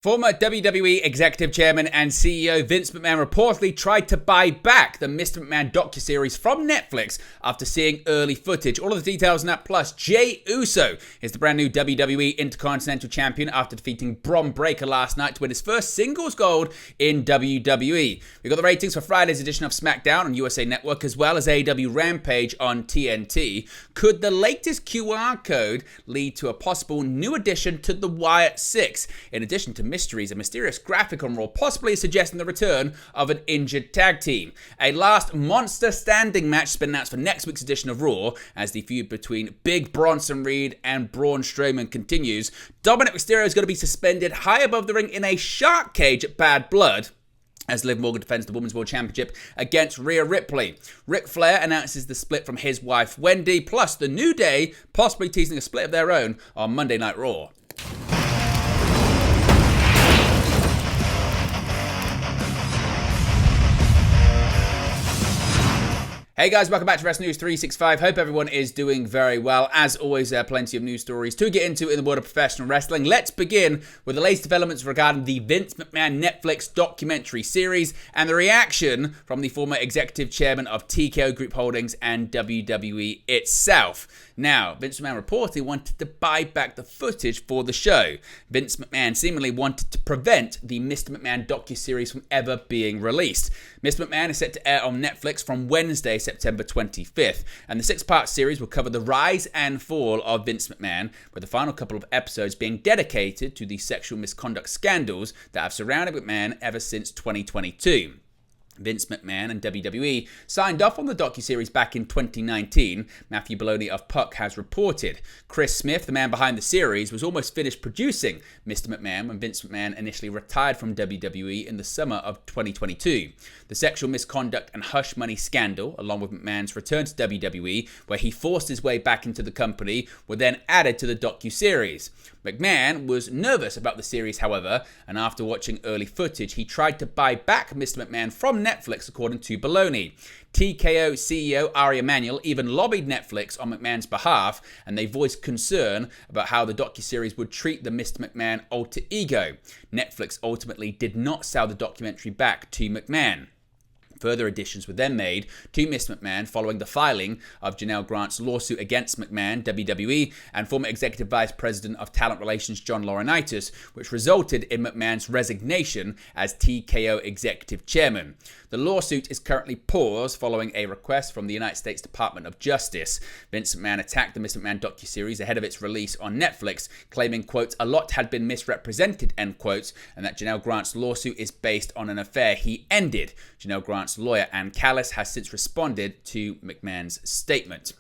Former WWE Executive Chairman and CEO Vince McMahon reportedly tried to buy back the Mr. McMahon docuseries from Netflix after seeing early footage. All of the details on that, plus Jey Uso is the brand new WWE Intercontinental Champion after defeating Bron Breakker last night to win his first singles gold in WWE. We got the ratings for Friday's edition of SmackDown on USA Network as well as AEW Rampage on TNT. Could the latest QR code lead to a possible new addition to the Wyatt 6, in addition to mysteries, a mysterious graphic on Raw possibly suggesting the return of an injured tag team? A last monster standing match has been announced for next week's edition of Raw as the feud between Big Bronson Reed and Braun Strowman continues. Dominic Mysterio is going to be suspended high above the ring in a shark cage at Bad Blood as Liv Morgan defends the Women's World Championship against Rhea Ripley. Ric Flair announces the split from his wife Wendy, plus the New Day possibly teasing a split of their own on Monday Night Raw. Hey guys, welcome back to Wrestling News 365. Hope everyone is doing very well. As always, there are plenty of news stories to get into in the world of professional wrestling. Let's begin with the latest developments regarding the Vince McMahon Netflix documentary series and the reaction from the former executive chairman of TKO Group Holdings and WWE itself. Now, Vince McMahon reportedly wanted to buy back the footage for the show. Vince McMahon seemingly wanted to prevent the Mr. McMahon docuseries from ever being released. Mr. McMahon is set to air on Netflix from Wednesday, September 25th, and the six-part series will cover the rise and fall of Vince McMahon, with the final couple of episodes being dedicated to the sexual misconduct scandals that have surrounded McMahon ever since 2022. Vince McMahon and WWE signed off on the docuseries back in 2019, Matthew Boloney of Puck has reported. Chris Smith, the man behind the series, was almost finished producing Mr. McMahon when Vince McMahon initially retired from WWE in the summer of 2022. The sexual misconduct and hush money scandal, along with McMahon's return to WWE, where he forced his way back into the company, were then added to the docuseries. McMahon was nervous about the series, however, and after watching early footage, he tried to buy back Mr. McMahon from Netflix, according to Boloney. TKO CEO Ari Emanuel even lobbied Netflix on McMahon's behalf, and they voiced concern about how the docuseries would treat the Mr. McMahon alter ego. Netflix ultimately did not sell the documentary back to McMahon. Further additions were then made to Mr. McMahon following the filing of Janelle Grant's lawsuit against McMahon, WWE, and former Executive Vice President of Talent Relations John Laurinaitis, which resulted in McMahon's resignation as TKO Executive Chairman. The lawsuit is currently paused following a request from the United States Department of Justice. Vince McMahon attacked the Mr. McMahon docuseries ahead of its release on Netflix, claiming, quote, a lot had been misrepresented, end quote, and that Janelle Grant's lawsuit is based on an affair he ended. Janelle Grant's lawyer, Ann Callis, has since responded to McMahon's statement.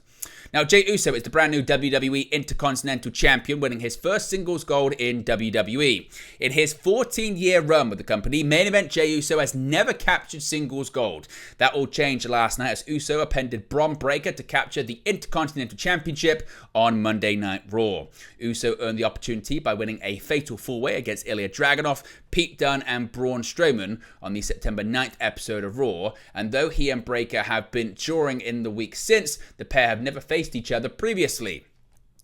Now, Jey Uso is the brand new WWE Intercontinental Champion, winning his first singles gold in WWE. In his 14-year run with the company, main event Jey Uso has never captured singles gold. That all changed last night as Uso appended Bron Breakker to capture the Intercontinental Championship on Monday Night Raw. Uso earned the opportunity by winning a fatal four-way against Ilya Dragunov, Pete Dunne, and Braun Strowman on the September 9th episode of Raw, and though he and Breakker have been touring in the week since, the pair have never faced each other previously.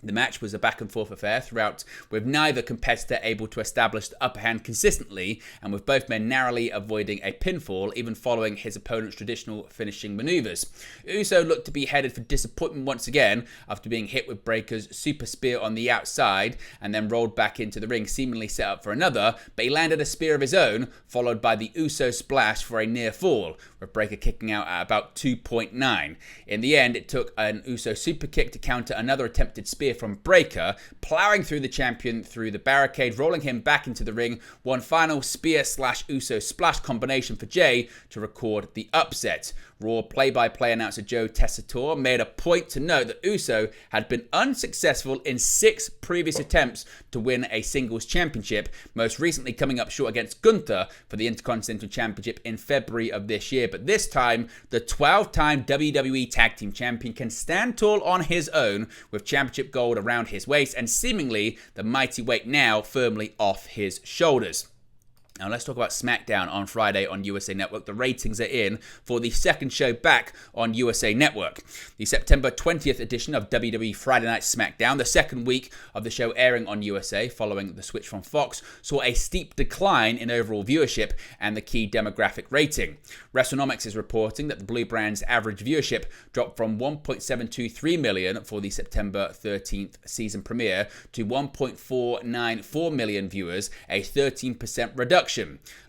The match was a back-and-forth affair throughout, with neither competitor able to establish the upper hand consistently, and with both men narrowly avoiding a pinfall, even following his opponent's traditional finishing maneuvers. Uso looked to be headed for disappointment once again after being hit with Breakker's super spear on the outside, and then rolled back into the ring, seemingly set up for another, but he landed a spear of his own, followed by the Uso splash for a near fall, with Breakker kicking out at about 2.9. In the end, it took an Uso super kick to counter another attempted spear from Breakker, plowing through the champion through the barricade, rolling him back into the ring. One final spear/Uso splash combination for Jey to record the upset. Raw play-by-play announcer Joe Tessitore made a point to note that Uso had been unsuccessful in 6 previous attempts to win a singles championship, most recently coming up short against Gunther for the Intercontinental Championship in February of this year. But this time, the 12-time WWE Tag Team Champion can stand tall on his own with championship gold around his waist and seemingly the mighty weight now firmly off his shoulders. Now let's talk about SmackDown on Friday on USA Network. The ratings are in for the second show back on USA Network. The September 20th edition of WWE Friday Night SmackDown, the second week of the show airing on USA following the switch from Fox, saw a steep decline in overall viewership and the key demographic rating. WrestleNomics is reporting that the Blue Brand's average viewership dropped from 1.723 million for the September 13th season premiere to 1.494 million viewers, a 13% reduction.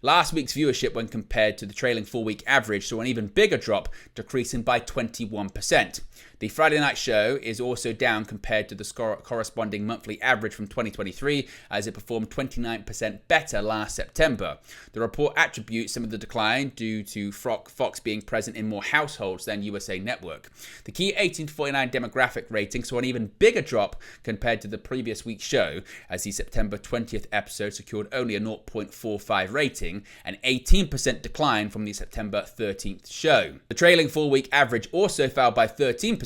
Last week's viewership, when compared to the trailing 4-week average, saw an even bigger drop, decreasing by 21%. The Friday night show is also down compared to the corresponding monthly average from 2023, as it performed 29% better last September. The report attributes some of the decline due to Fox being present in more households than USA Network. The key 18 to 49 demographic rating saw an even bigger drop compared to the previous week's show, as the September 20th episode secured only a 0.45 rating, an 18% decline from the September 13th show. The trailing 4-week average also fell by 13%,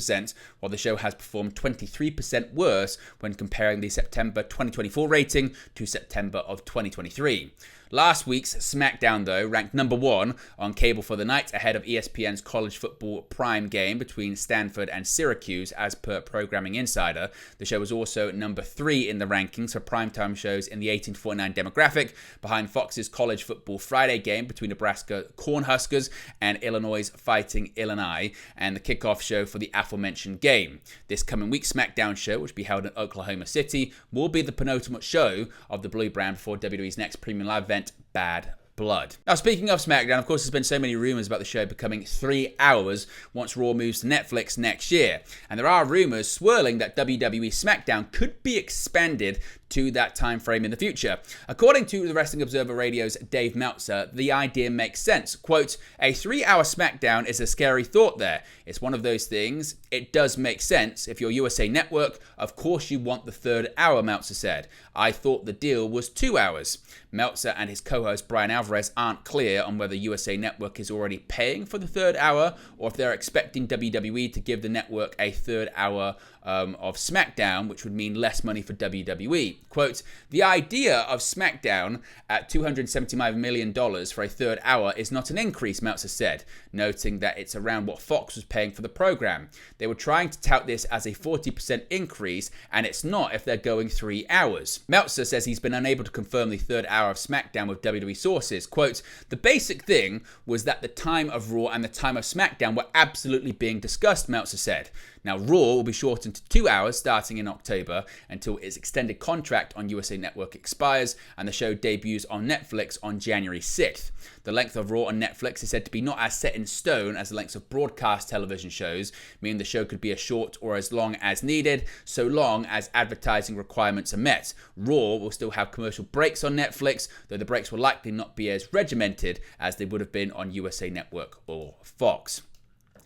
while the show has performed 23% worse when comparing the September 2024 rating to September of 2023. Last week's SmackDown, though, ranked number 1 on cable for the night, ahead of ESPN's college football prime game between Stanford and Syracuse, as per Programming Insider. The show was also number 3 in the rankings for primetime shows in the 18 to 49 demographic, behind Fox's college football Friday game between Nebraska Cornhuskers and Illinois Fighting Illini, and the kickoff show for the aforementioned game. This coming week's SmackDown show, which will be held in Oklahoma City, will be the penultimate show of the Blue Brand before WWE's next premium live event, Bad Blood. Now, speaking of SmackDown, of course, there's been so many rumors about the show becoming 3 hours once Raw moves to Netflix next year. And there are rumors swirling that WWE SmackDown could be expanded to that time frame in the future. According to the Wrestling Observer Radio's Dave Meltzer, the idea makes sense. Quote, "A 3-hour SmackDown is a scary thought there. It's one of those things. It does make sense. If you're USA Network, of course you want the 3rd hour," Meltzer said. "I thought the deal was 2 hours." Meltzer and his co-host Brian Alvarez aren't clear on whether USA Network is already paying for the 3rd hour, or if they're expecting WWE to give the network a 3rd hour of SmackDown, which would mean less money for WWE. Quote, "The idea of SmackDown at $275 million for a 3rd hour is not an increase," Meltzer said, noting that it's around what Fox was paying for the program. "They were trying to tout this as a 40% increase, and it's not if they're going 3 hours. Meltzer says he's been unable to confirm the 3rd hour of SmackDown with WWE sources. Quote, "The basic thing was that the time of Raw and the time of SmackDown were absolutely being discussed," Meltzer said. Now, Raw will be shortened to 2 hours starting in October until its extended contract on USA Network expires, and the show debuts on Netflix on January 6th. The length of Raw on Netflix is said to be not as set in stone as the lengths of broadcast television shows, meaning the show could be as short or as long as needed, so long as advertising requirements are met. Raw will still have commercial breaks on Netflix, though the breaks will likely not be as regimented as they would have been on USA Network or Fox.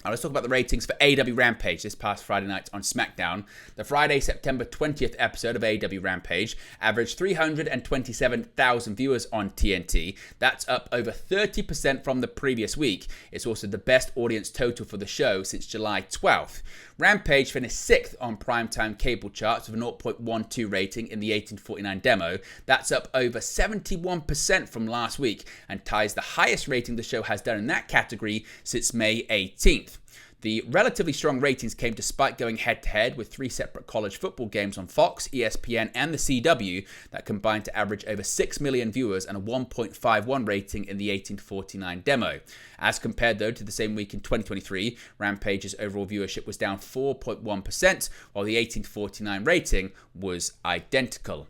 Now let's talk about the ratings for AEW Rampage this past Friday night on SmackDown. The Friday, September 20th episode of AEW Rampage averaged 327,000 viewers on TNT. That's up over 30% from the previous week. It's also the best audience total for the show since July 12th. Rampage finished 6th on primetime cable charts with a 0.12 rating in the 1849 demo. That's up over 71% from last week and ties the highest rating the show has done in that category since May 18th. The relatively strong ratings came despite going head-to-head with 3 separate college football games on Fox, ESPN, and the CW that combined to average over 6 million viewers and a 1.51 rating in the 1849 demo. As compared, though, to the same week in 2023, Rampage's overall viewership was down 4.1%, while the 1849 rating was identical.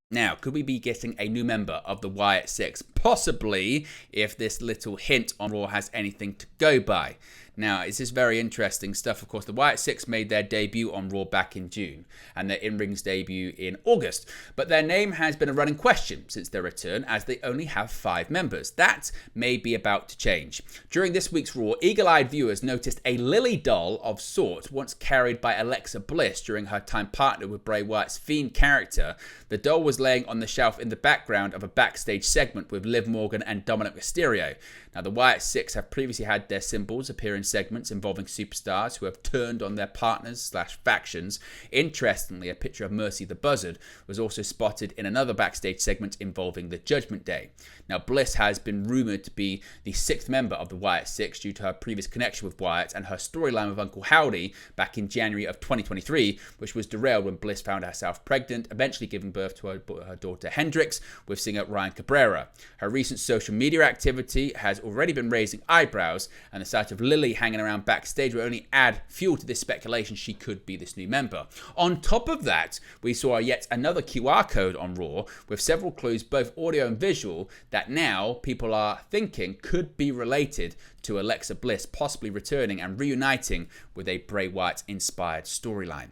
Now, could we be getting a new member of the Wyatt Six? Possibly, if this little hint on Raw has anything to go by. Now, it's just very interesting stuff. Of course, the Wyatt Six made their debut on Raw back in June, and their in-rings debut in August. But their name has been a running question since their return, as they only have 5 members. That may be about to change. During this week's Raw, eagle-eyed viewers noticed a Lily doll of sorts once carried by Alexa Bliss during her time partnered with Bray Wyatt's Fiend character. The doll was laying on the shelf in the background of a backstage segment with Liv Morgan and Dominic Mysterio. Now, the Wyatt Six have previously had their symbols appear in segments involving superstars who have turned on their partners/factions. Interestingly, a picture of Mercy the Buzzard was also spotted in another backstage segment involving the Judgment Day. Now, Bliss has been rumoured to be the 6th member of the Wyatt Six due to her previous connection with Wyatt and her storyline with Uncle Howdy back in January of 2023, which was derailed when Bliss found herself pregnant, eventually giving birth to her daughter Hendrix with singer Ryan Cabrera. Her recent social media activity has already been raising eyebrows, and the sight of Lily hanging around backstage will only add fuel to this speculation she could be this new member. On top of that, we saw yet another QR code on Raw with several clues, both audio and visual, that now people are thinking could be related to Alexa Bliss possibly returning and reuniting with a Bray Wyatt-inspired storyline.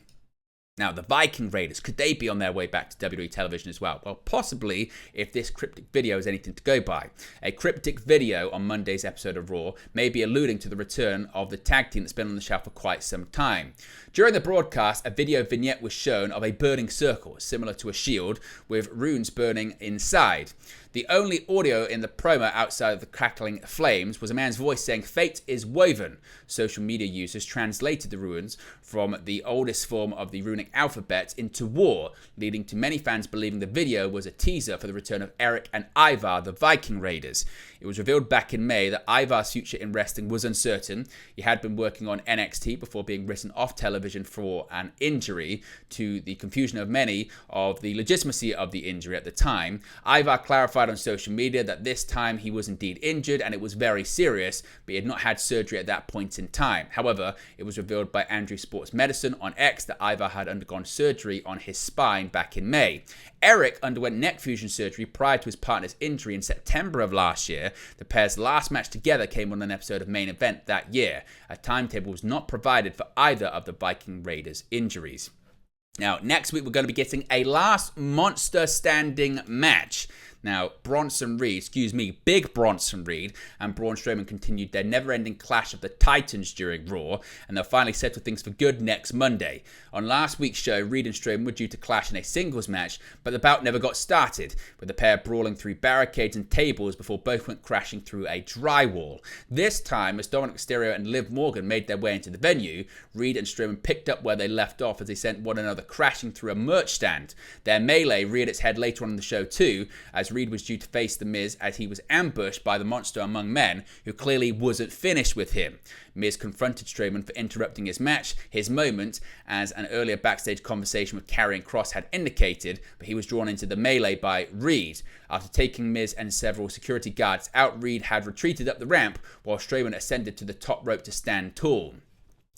Now, the Viking Raiders, could they be on their way back to WWE television as well? Well, possibly, if this cryptic video is anything to go by. A cryptic video on Monday's episode of Raw may be alluding to the return of the tag team that's been on the shelf for quite some time. During the broadcast, a video vignette was shown of a burning circle, similar to a shield, with runes burning inside. The only audio in the promo outside of the crackling flames was a man's voice saying, "Fate is woven." Social media users translated the runes from the oldest form of the runic alphabet into war, leading to many fans believing the video was a teaser for the return of Eric and Ivar, the Viking Raiders. It was revealed back in May that Ivar's future in wrestling was uncertain. He had been working on NXT before being written off television for an injury, to the confusion of many of the legitimacy of the injury at the time. Ivar clarified on social media that this time he was indeed injured and it was very serious, but he had not had surgery at that point in time. However, it was revealed by Andrew Sports Medicine on X that Ivar had undergone surgery on his spine back in May. Eric underwent neck fusion surgery prior to his partner's injury in September of last year. The pair's last match together came on an episode of Main Event that year. A timetable was not provided for either of the Viking Raiders' injuries. Now, next week we're going to be getting a last monster standing match. Now, Big Bronson Reed and Braun Strowman continued their never-ending clash of the Titans during Raw, and they'll finally settle things for good next Monday. On last week's show, Reed and Strowman were due to clash in a singles match, but the bout never got started, with the pair brawling through barricades and tables before both went crashing through a drywall. This time, as Dominic Mysterio and Liv Morgan made their way into the venue, Reed and Strowman picked up where they left off as they sent one another crashing through a merch stand. Their melee reared its head later on in the show too, as Reed was due to face The Miz as he was ambushed by the monster among men, who clearly wasn't finished with him. Miz confronted Strowman for interrupting his match, his moment, as an earlier backstage conversation with Karrion Kross had indicated, but he was drawn into the melee by Reed. After taking Miz and several security guards out, Reed had retreated up the ramp while Strowman ascended to the top rope to stand tall.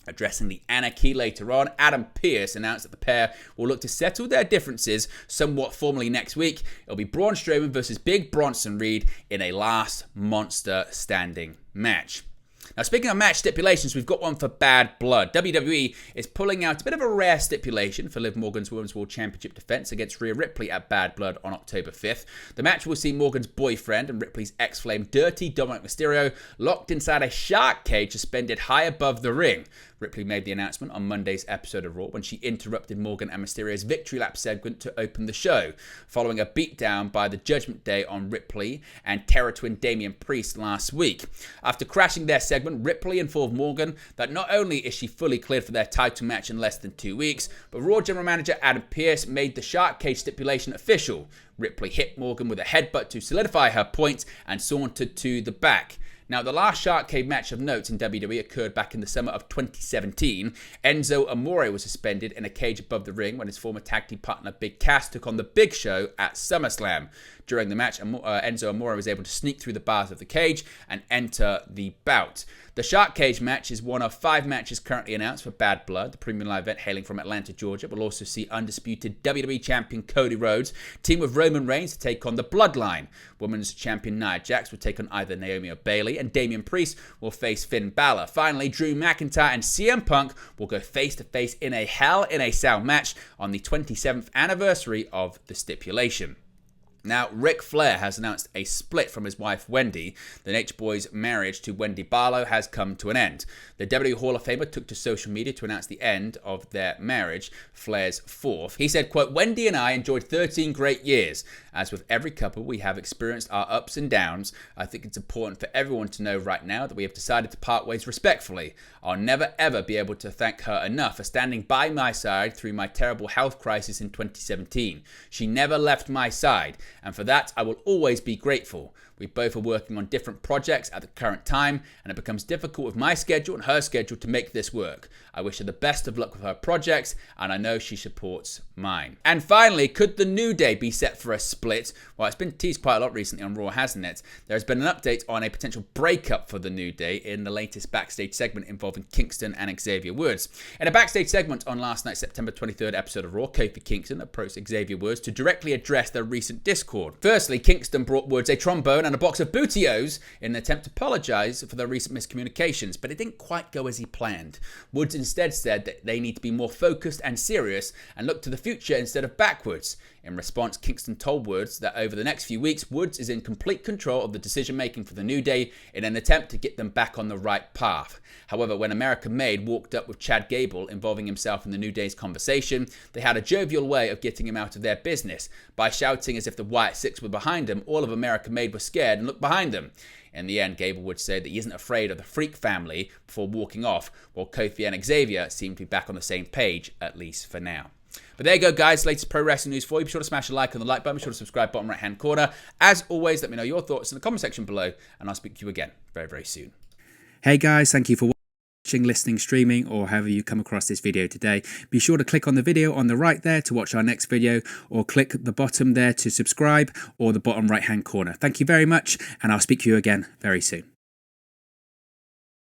Addressing the anarchy later on, Adam Pearce announced that the pair will look to settle their differences somewhat formally next week. It'll be Braun Strowman versus Big Bronson Reed in a last monster standing match. Now, speaking of match stipulations, we've got one for Bad Blood. WWE is pulling out a bit of a rare stipulation for Liv Morgan's Women's World Championship defense against Rhea Ripley at Bad Blood on October 5th. The match will see Morgan's boyfriend and Ripley's ex-flame Dirty Dominic Mysterio locked inside a shark cage suspended high above the ring. Ripley made the announcement on Monday's episode of Raw when she interrupted Morgan and Mysterio's victory lap segment to open the show, following a beatdown by the Judgment Day on Ripley and Terror Twin Damian Priest last week. After crashing their segment, Ripley informed Morgan that not only is she fully cleared for their title match in less than 2 weeks, but Raw General Manager Adam Pearce made the shark cage stipulation official. Ripley hit Morgan with a headbutt to solidify her point and sauntered to the back. Now, the last Shark Cage match of note in WWE occurred back in the summer of 2017. Enzo Amore was suspended in a cage above the ring when his former tag team partner Big Cass took on The Big Show at SummerSlam. During the match, Enzo Amore was able to sneak through the bars of the cage and enter the bout. The Shark Cage match is one of 5 matches currently announced for Bad Blood. The premium live event hailing from Atlanta, Georgia, will also see undisputed WWE Champion Cody Rhodes team with Roman Reigns to take on The Bloodline. Women's Champion Nia Jax will take on either Naomi or Bayley, and Damian Priest will face Finn Balor. Finally, Drew McIntyre and CM Punk will go face-to-face in a Hell in a Cell match on the 27th anniversary of the stipulation. Now, Ric Flair has announced a split from his wife Wendy. The Nature Boy's marriage to Wendy Barlow has come to an end. The WWE Hall of Famer took to social media to announce the end of their marriage, Flair's fourth. He said, quote, "Wendy and I enjoyed 13 great years. As with every couple, we have experienced our ups and downs. I think it's important for everyone to know right now that we have decided to part ways respectfully. I'll never ever be able to thank her enough for standing by my side through my terrible health crisis in 2017. She never left my side, and for that I will always be grateful. We both are working on different projects at the current time, and it becomes difficult with my schedule and her schedule to make this work. I wish her the best of luck with her projects, and I know she supports mine." And finally, could the New Day be set for a split? Well, it's been teased quite a lot recently on Raw, hasn't it? There has been an update on a potential breakup for the New Day in the latest backstage segment involving Kingston and Xavier Woods. In a backstage segment on last night's September 23rd episode of Raw, Kofi Kingston approached Xavier Woods to directly address their recent discord. Firstly, Kingston brought Woods a trombone and a box of Booty-O's in an attempt to apologise for their recent miscommunications, but it didn't quite go as he planned. Woods instead said that they need to be more focused and serious and look to the future instead of backwards. In response, Kingston told Woods that over the next few weeks, Woods is in complete control of the decision-making for the New Day in an attempt to get them back on the right path. However, when American Made walked up with Chad Gable involving himself in the New Day's conversation, they had a jovial way of getting him out of their business. By shouting as if the Wyatt Six were behind him, all of American Made were scared and looked behind them. In the end, Gable would say that he isn't afraid of the Freak family before walking off, while Kofi and Xavier seem to be back on the same page, at least for now. But there you go, guys. Latest pro wrestling news for you. Be sure to smash a like on the like button. Be sure to subscribe, bottom right-hand corner. As always, let me know your thoughts in the comment section below, and I'll speak to you again very, very soon. Hey guys, thank you for watching, listening, streaming, or however you come across this video today. Be sure to click on the video on the right there to watch our next video, or click the bottom there to subscribe, or the bottom right-hand corner. Thank you very much, and I'll speak to you again very soon.